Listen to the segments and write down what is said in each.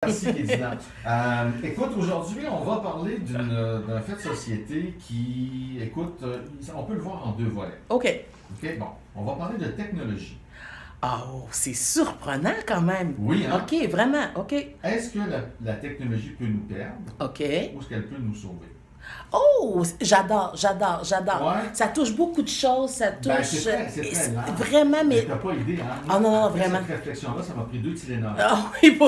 Merci, Kézina. Écoute, aujourd'hui, on va parler d'un fait de société qui, écoute, on peut le voir en deux volets. OK. OK, bon, on va parler de technologie. Oh, c'est surprenant quand même. Oui, hein? OK, vraiment, OK. Est-ce que la technologie peut nous perdre OK. ou est-ce qu'elle peut nous sauver? Oh, j'adore. Ouais. Ça touche beaucoup de choses, ça touche... Ben, c'est très large. Vraiment, mais... T'as pas idée, hein? Ah non, Après vraiment. cette réflexion-là, ça m'a pris 2 Tylenol. Ah oui,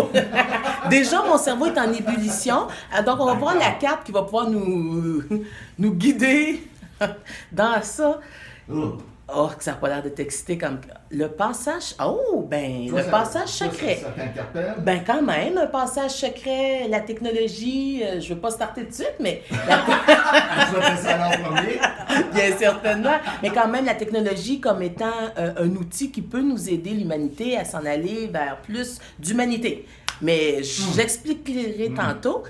déjà, mon cerveau est en ébullition. Donc, on va voir la carte qui va pouvoir nous guider dans ça. Oh, que ça n'a pas l'air de t'exciter comme... Le passage... Oh, ben, Toi, le passage secret. Ça t'interpelle? Ben, quand même, un passage secret, la technologie, je ne veux pas starter tout de suite, mais... Tu vas faire ça en premier? Bien certainement. Mais quand même, la technologie comme étant un outil qui peut nous aider, l'humanité, à s'en aller vers plus d'humanité. Mais j'expliquerai tantôt.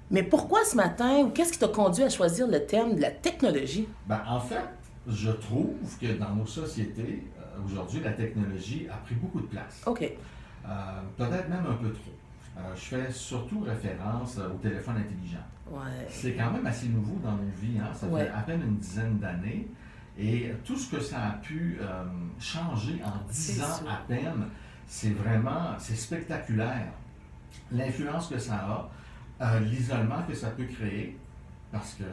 Mais pourquoi ce matin, ou qu'est-ce qui t'a conduit à choisir le terme de la technologie? Ben, en fait, je trouve que dans nos sociétés, aujourd'hui, la technologie a pris beaucoup de place. OK. Peut-être même un peu trop. Je fais surtout référence au téléphone intelligent. Ouais. C'est quand même assez nouveau dans nos vies, hein? Ça Ouais. fait à peine une dizaine d'années. Et tout ce que ça a pu changer en 10 ans sûr. à peine, c'est spectaculaire. L'influence que ça a, l'isolement que ça peut créer, parce que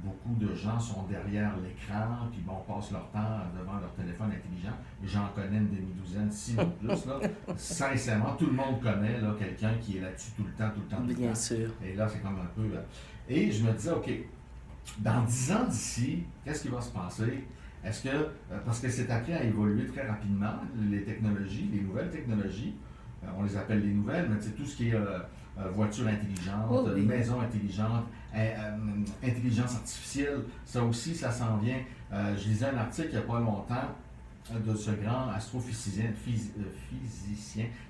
beaucoup de gens sont derrière l'écran, puis bon, passent leur temps devant leur téléphone intelligent. Et j'en connais une demi-douzaine, si ou plus. Là. Sincèrement, tout le monde connaît là, quelqu'un qui est là-dessus tout le temps. Bien sûr. Et là, c'est comme un peu... Et je me disais, OK, dans 10 ans d'ici, qu'est-ce qui va se passer? Est-ce que... parce que c'est appris à évoluer très rapidement, les technologies, les nouvelles technologies, on les appelle les nouvelles, mais c'est tout ce qui est voiture intelligente, oui. maison intelligente, intelligence artificielle, ça aussi, ça s'en vient. Je lisais un article il n'y a pas longtemps de ce grand astrophysicien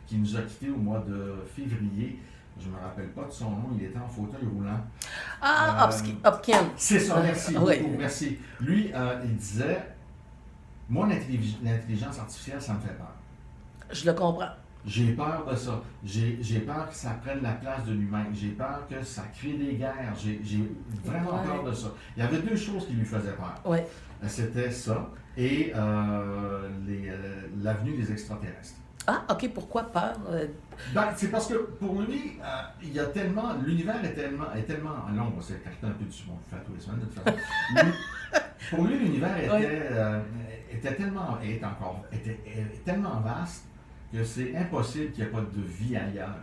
qui nous a quittés au mois de février. Je ne me rappelle pas de son nom, il était en fauteuil roulant. Ah, Hopkins. C'est ça, merci beaucoup, Oui. merci. Lui, il disait, moi, l'intelligence artificielle, ça me fait peur. Je le comprends. J'ai peur de ça. J'ai peur que ça prenne la place de l'humain. J'ai peur que ça crée des guerres. J'ai vraiment peur de ça. Il y avait 2 choses qui lui faisaient peur. Ouais. C'était ça et l'avenue des extraterrestres. Ah, OK, pourquoi peur? Ben, c'est parce que pour lui, il y a tellement, l'univers est tellement, là on va s'écarter un peu du monde, on le fait tous les semaines de toute façon. Pour lui, l'univers était tellement vaste que c'est impossible qu'il n'y ait pas de vie ailleurs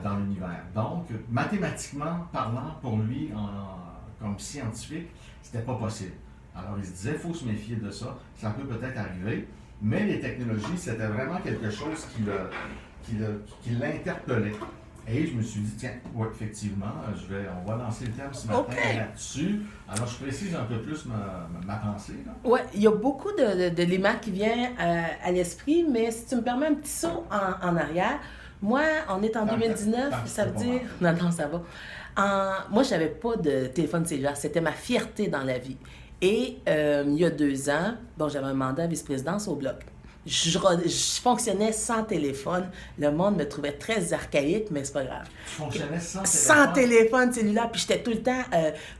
dans l'univers. Donc, mathématiquement parlant, pour lui, comme scientifique, c'était pas possible. Alors, il se disait, il faut se méfier de ça, ça peut peut-être arriver, mais les technologies, c'était vraiment quelque chose qui l'interpellait. Et je me suis dit, tiens, oui, effectivement, on va lancer le terme ce matin là-dessus. Alors, je précise un peu plus ma pensée. Oui, il y a beaucoup d'éléments qui viennent à l'esprit, mais si tu me permets un petit saut en arrière, moi, on est en 2019, ça veut dire... Non, ça va. Moi, je n'avais pas de téléphone cellulaire, c'était ma fierté dans la vie. Et il y a 2 ans, bon, j'avais un mandat à vice-présidence au Bloc. Je fonctionnais sans téléphone. Le monde me trouvait très archaïque, mais c'est pas grave. Tu fonctionnais sans téléphone? Sans téléphone cellulaire. Puis j'étais tout le temps,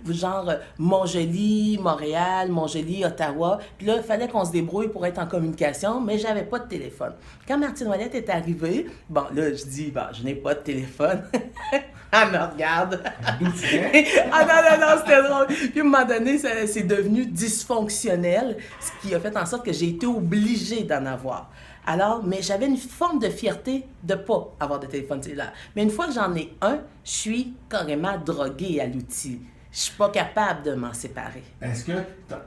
genre, Montjoli, Montréal, Montjoli, Ottawa. Puis là, il fallait qu'on se débrouille pour être en communication, mais j'avais pas de téléphone. Quand Martine Ouellette est arrivée, bon, là, je dis, bon, je n'ai pas de téléphone. Elle me regarde. D'où tu viens? Ah non, c'était drôle. Puis à un moment donné, c'est devenu dysfonctionnel, ce qui a fait en sorte que j'ai été obligée d'en avoir. Alors, mais j'avais une forme de fierté de ne pas avoir de téléphone cellulaire. Mais une fois que j'en ai un, je suis carrément droguée à l'outil. Je suis pas capable de m'en séparer. Est-ce que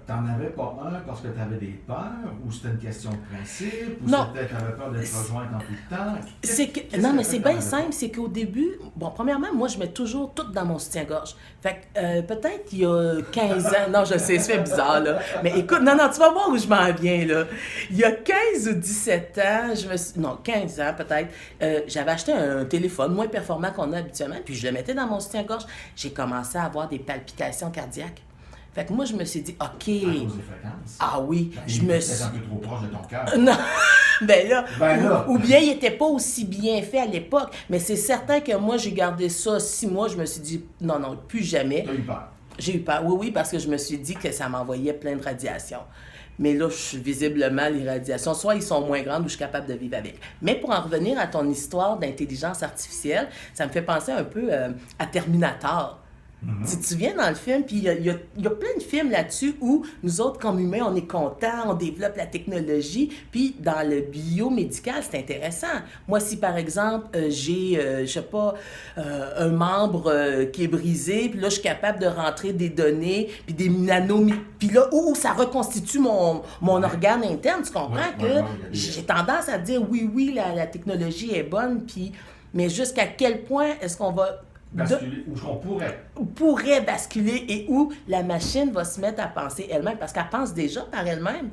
t'en avais pas un parce que tu avais des peurs, ou c'était une question de principe, ou non. c'était que tu avais peur d'être rejointe en tout temps? Non, mais c'est bien simple, c'est qu'au début, bon, premièrement, moi, je mets toujours tout dans mon soutien-gorge. Fait que peut-être il y a 15 ans, non, je sais, ça fait bizarre, là, mais écoute, non, tu vas voir où je m'en viens, là. Il y a 15 ou 17 ans, 15 ans peut-être, j'avais acheté un téléphone moins performant qu'on a habituellement, puis je le mettais dans mon soutien-gorge. J'ai commencé à avoir des palpitations cardiaques. Fait que moi, je me suis dit, OK. À cause des fréquences. Ah oui, Ben, je me suis... un peu trop proche de ton cœur. Non, ben là, Ben ou bien il n'était pas aussi bien fait à l'époque, mais c'est certain que moi, j'ai gardé ça 6 mois, je me suis dit, non, plus jamais. T'as eu peur? J'ai eu peur, oui, parce que je me suis dit que ça m'envoyait plein de radiations. Mais là, visiblement, les radiations, soit ils sont moins grandes ou je suis capable de vivre avec. Mais pour en revenir à ton histoire d'intelligence artificielle, ça me fait penser un peu à Terminator. Mm-hmm. Tu te souviens dans le film, puis il y a plein de films là-dessus où nous autres, comme humains, on est contents, on développe la technologie, puis dans le biomédical, c'est intéressant. Moi, si par exemple, j'ai, je sais pas, un membre qui est brisé, puis là, je suis capable de rentrer des données, puis des puis là, où ça reconstitue mon organe interne, tu comprends j'ai tendance à dire oui, la technologie est bonne, puis mais jusqu'à quel point est-ce qu'on va... basculer, ou qu'on pourrait basculer et où la machine va se mettre à penser elle-même, parce qu'elle pense déjà par elle-même.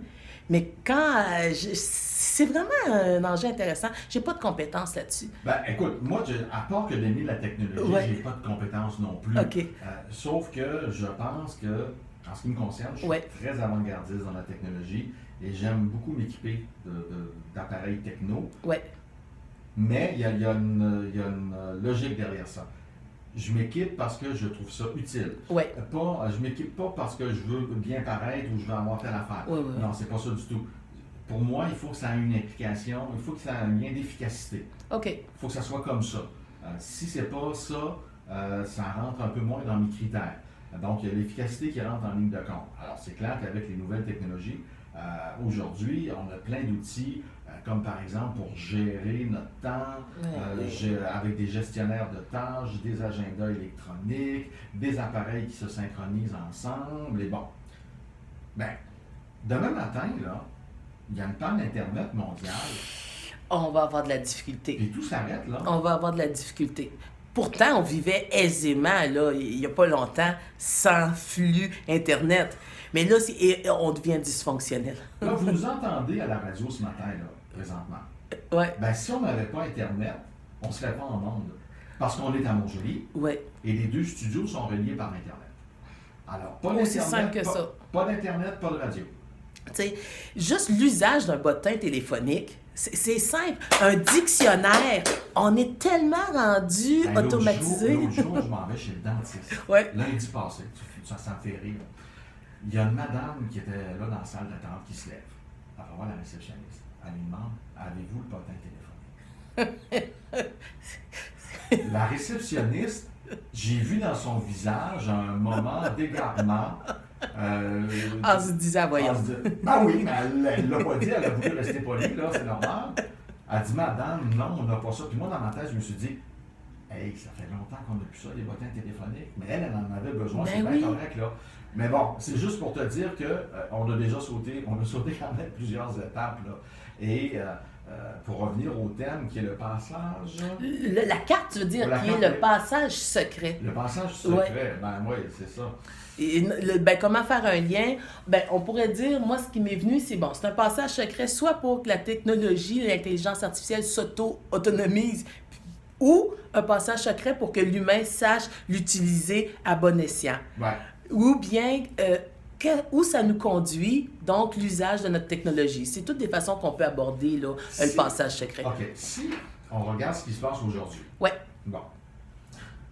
Mais quand... c'est vraiment un enjeu intéressant. J'ai pas de compétences là-dessus. Ben, écoute, moi, à part que d'aimer la technologie, j'ai pas de compétences non plus. Okay. Sauf que je pense que, en ce qui me concerne, je suis très avant-gardiste dans la technologie et j'aime beaucoup m'équiper d'appareils techno. Ouais. Mais il y a une logique derrière ça. Je m'équipe parce que je trouve ça utile. Ouais. Je m'équipe pas parce que je veux bien paraître ou je veux avoir telle affaire. Ouais. Non, c'est pas ça du tout. Pour moi, il faut que ça ait une implication, il faut que ça ait un lien d'efficacité. OK. Il faut que ça soit comme ça. Si c'est pas ça, ça rentre un peu moins dans mes critères. Donc, il y a l'efficacité qui rentre en ligne de compte. Alors, c'est clair qu'avec les nouvelles technologies, aujourd'hui, on a plein d'outils, comme par exemple pour gérer notre temps, avec des gestionnaires de tâches, des agendas électroniques, des appareils qui se synchronisent ensemble, et bon. Ben, demain matin, là, il y a une panne d'Internet mondiale. On va avoir de la difficulté. Et tout s'arrête, là. On va avoir de la difficulté. Pourtant, on vivait aisément, là, il n'y a pas longtemps, sans flux Internet. Mais là, on devient dysfonctionnel. Là, vous nous entendez à la radio ce matin, là, présentement. Ouais. Ben, si on n'avait pas Internet, on ne serait pas en onde. Parce qu'on est à Montjoly. Ouais. Et les deux studios sont reliés par Internet. Alors, pas aussi simple que ça. Pas d'Internet, pas de radio. Tu sais, juste l'usage d'un bottin téléphonique, c'est simple. Un dictionnaire, on est tellement rendu automatisé. L'autre jour, je m'en vais chez le dentiste. Ouais. Lundi passé, ça me fait rire. Il y a une madame qui était là dans la salle d'attente qui se lève. Elle va voir la réceptionniste. Elle lui demande, avez-vous le bottin téléphonique? La réceptionniste, j'ai vu dans son visage un moment d'égarement. En se disant, voyons. Ben oui, mais elle ne l'a pas dit, elle a voulu rester polie, là, c'est normal. Elle dit, madame, non, on n'a pas ça. Puis moi, dans ma tête, je me suis dit, hey, ça fait longtemps qu'on n'a plus ça, les bottins téléphoniques. Mais elle en avait besoin, c'est bien correct, là. Mais bon, c'est juste pour te dire qu'on a déjà sauté, on a sauté quand même plusieurs étapes, là. Et pour revenir au thème qui est le passage... La carte, tu veux dire, qui est le passage secret. Le passage secret, ben oui, c'est ça. Et, comment faire un lien? Ben, on pourrait dire, moi, ce qui m'est venu, c'est un passage secret, soit pour que la technologie, l'intelligence artificielle s'auto-autonomise, ou un passage secret pour que l'humain sache l'utiliser à bon escient. Ouais. Ou bien... où ça nous conduit, donc l'usage de notre technologie. C'est toutes des façons qu'on peut aborder là, le passage secret. OK. Si on regarde ce qui se passe aujourd'hui. Ouais. Bon.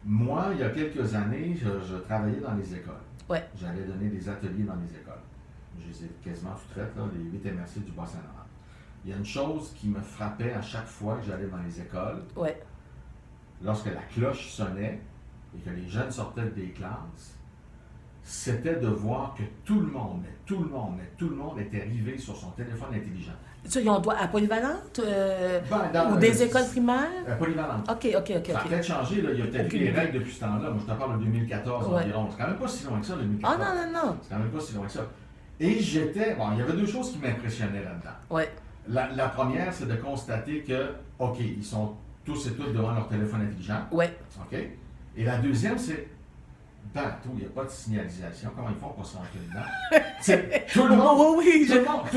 Moi, il y a quelques années, je travaillais dans les écoles. Ouais. J'allais donner des ateliers dans les écoles. Je les ai quasiment toutes faites, là, les 8 MRC du Bas-Saint-Laurent. Il y a une chose qui me frappait à chaque fois que j'allais dans les écoles. Ouais. Lorsque la cloche sonnait et que les jeunes sortaient des classes, c'était de voir que tout le monde était rivé sur son téléphone intelligent. Ça, on doit à polyvalente ou des écoles primaires? Polyvalente. OK. Ça a peut-être changé, là. Il y a peut-être eu des règles depuis ce temps-là. Moi, je te parle de 2014 environ. C'est quand même pas si loin que ça, 2014. Ah non. C'est quand même pas si loin que ça. Et il y avait deux choses qui m'impressionnaient là-dedans. Ouais. La première, c'est de constater que, OK, ils sont tous et toutes devant leur téléphone intelligent. Ouais. OK. Et la deuxième, c'est partout, il n'y a pas de signalisation. Comment ils font pour se rentrer dedans? Tout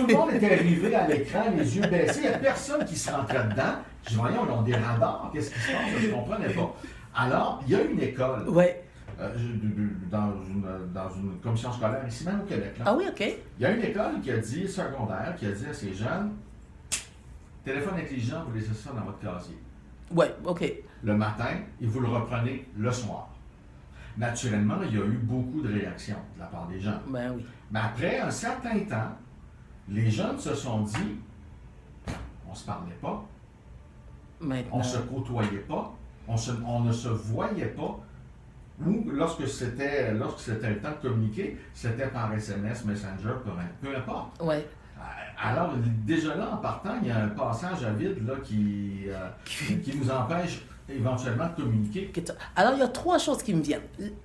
le monde était arrivé à l'écran, les yeux baissés. Il n'y a personne qui se rentrait dedans. Je dis, voyons, ils ont des radars. Qu'est-ce qui se passe? Je ne comprenais pas. Alors, il y a une école dans une commission scolaire ici même au Québec. Là. Ah oui, OK. Il y a une école qui a dit, secondaire, qui a dit à ces jeunes, téléphone intelligent, vous laissez ça dans votre casier. Oui, OK. Le matin, et vous le reprenez le soir. Naturellement, il y a eu beaucoup de réactions de la part des gens. Ben oui. Mais après un certain temps, les jeunes se sont dit, on se parlait pas, maintenant, on se côtoyait pas, on ne se voyait pas, ou lorsque c'était le temps de communiquer, c'était par SMS, Messenger, peu importe. Ouais. Alors, déjà là, en partant, il y a un passage à vide là, qui nous empêche éventuellement de communiquer. Alors, il y a 3 choses qui me viennent.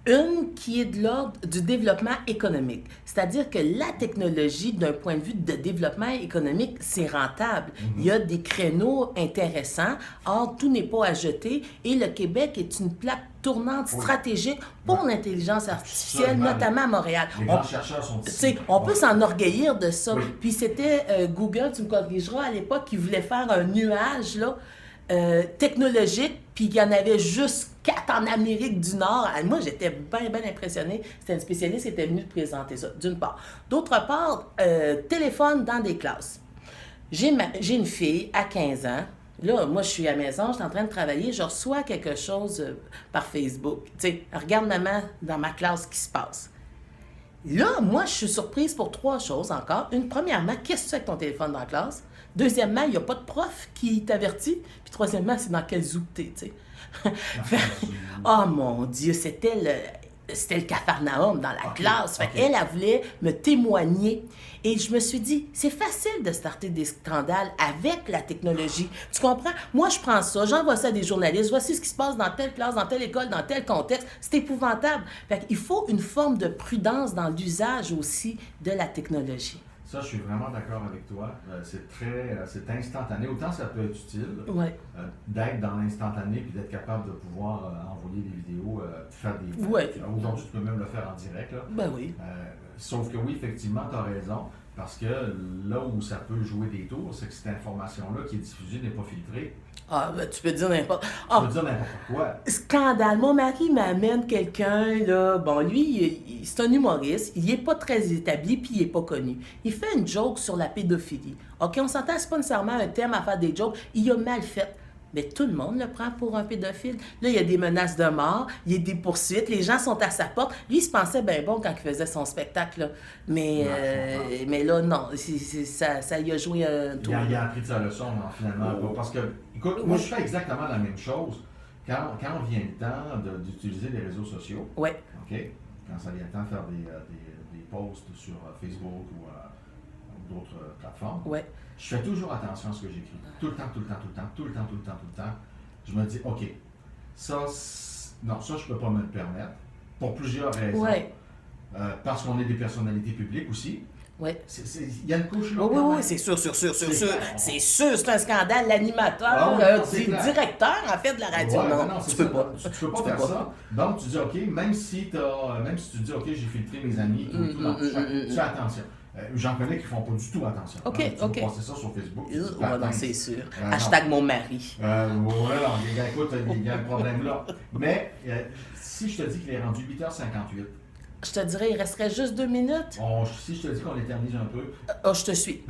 Une qui est de l'ordre du développement économique. C'est-à-dire que la technologie, d'un point de vue de développement économique, c'est rentable. Il y a des créneaux intéressants. Or, tout n'est pas à jeter. Et le Québec est une plaque tournante stratégique pour l'intelligence artificielle, notamment à Montréal. Les grands chercheurs sont ici. On peut s'enorgueillir de ça. Oui. Puis c'était Google, tu me corrigeras, à l'époque, qui voulait faire un nuage là, technologique, puis il y en avait juste 4 en Amérique du Nord. Moi, j'étais bien impressionnée. C'était une spécialiste qui était venue présenter ça, d'une part. D'autre part, téléphone dans des classes. J'ai une fille à 15 ans. Là, moi, je suis à la maison, je suis en train de travailler, je reçois quelque chose par Facebook. Tu sais, regarde maman dans ma classe ce qui se passe. Là, moi, je suis surprise pour 3 choses encore. Premièrement, qu'est-ce que tu fais avec ton téléphone dans la classe? Deuxièmement, il n'y a pas de prof qui t'avertit. Puis troisièmement, c'est dans quel zoo t'es, tu sais. Oh mon Dieu, c'était le Capharnaüm dans la classe. Fait qu'elle, elle voulait me témoigner. Et je me suis dit, c'est facile de starter des scandales avec la technologie. Tu comprends? Moi, je prends ça, j'envoie ça à des journalistes. Voici ce qui se passe dans telle classe, dans telle école, dans tel contexte. C'est épouvantable. Fait qu'il faut une forme de prudence dans l'usage aussi de la technologie. Ça, je suis vraiment d'accord avec toi. C'est instantané. Autant ça peut être utile d'être dans l'instantané puis d'être capable de pouvoir envoyer des vidéos, faire des... Aujourd'hui, tu peux même le faire en direct. Là. Ben oui. Sauf que oui, effectivement, tu as raison. Parce que là où ça peut jouer des tours, c'est que cette information-là qui est diffusée n'est pas filtrée. Ah, ben, tu peux dire n'importe... Tu peux dire n'importe quoi. Scandale. Mon mari m'amène quelqu'un, là... Bon, lui, c'est un humoriste. Il n'est pas très établi, puis il n'est pas connu. Il fait une joke sur la pédophilie. OK, on s'entend, c'est pas nécessairement un thème à faire des jokes. Il a mal fait. Mais tout le monde le prend pour un pédophile. Là, il y a des menaces de mort, il y a des poursuites, les gens sont à sa porte. Lui, il se pensait bien bon quand il faisait son spectacle, là. Mais là, non, ça lui a joué un tour. Il a appris de sa leçon, finalement. Parce que, écoute, moi, je fais exactement la même chose quand vient le temps d'utiliser les réseaux sociaux. Oui. OK? Quand ça vient le temps de faire des posts sur Facebook ou d'autres plateformes. Oui. Je fais toujours attention à ce que j'écris. Tout le temps. Je me dis, OK, ça, je peux pas me le permettre. Pour plusieurs raisons. Ouais. Parce qu'on est des personnalités publiques aussi. Oui. Il y a une couche là. Oui, c'est sûr. C'est sûr, c'est un scandale. L'animateur, le directeur, en fait, de la radio. Non, tu peux pas. Tu peux pas faire ça. Donc, tu dis, OK, même si tu dis, OK, j'ai filtré mes amis, tu fais attention. J'en connais qui ne font pas du tout attention. OK. Tu vas passer ça sur Facebook. Non, c'est sûr. Hashtag mon mari. Écoute, il y a un problème là. Mais si je te dis qu'il est rendu 8h58. Je te dirais, il resterait juste 2 minutes. Si je te dis qu'on éternise un peu. Je te suis.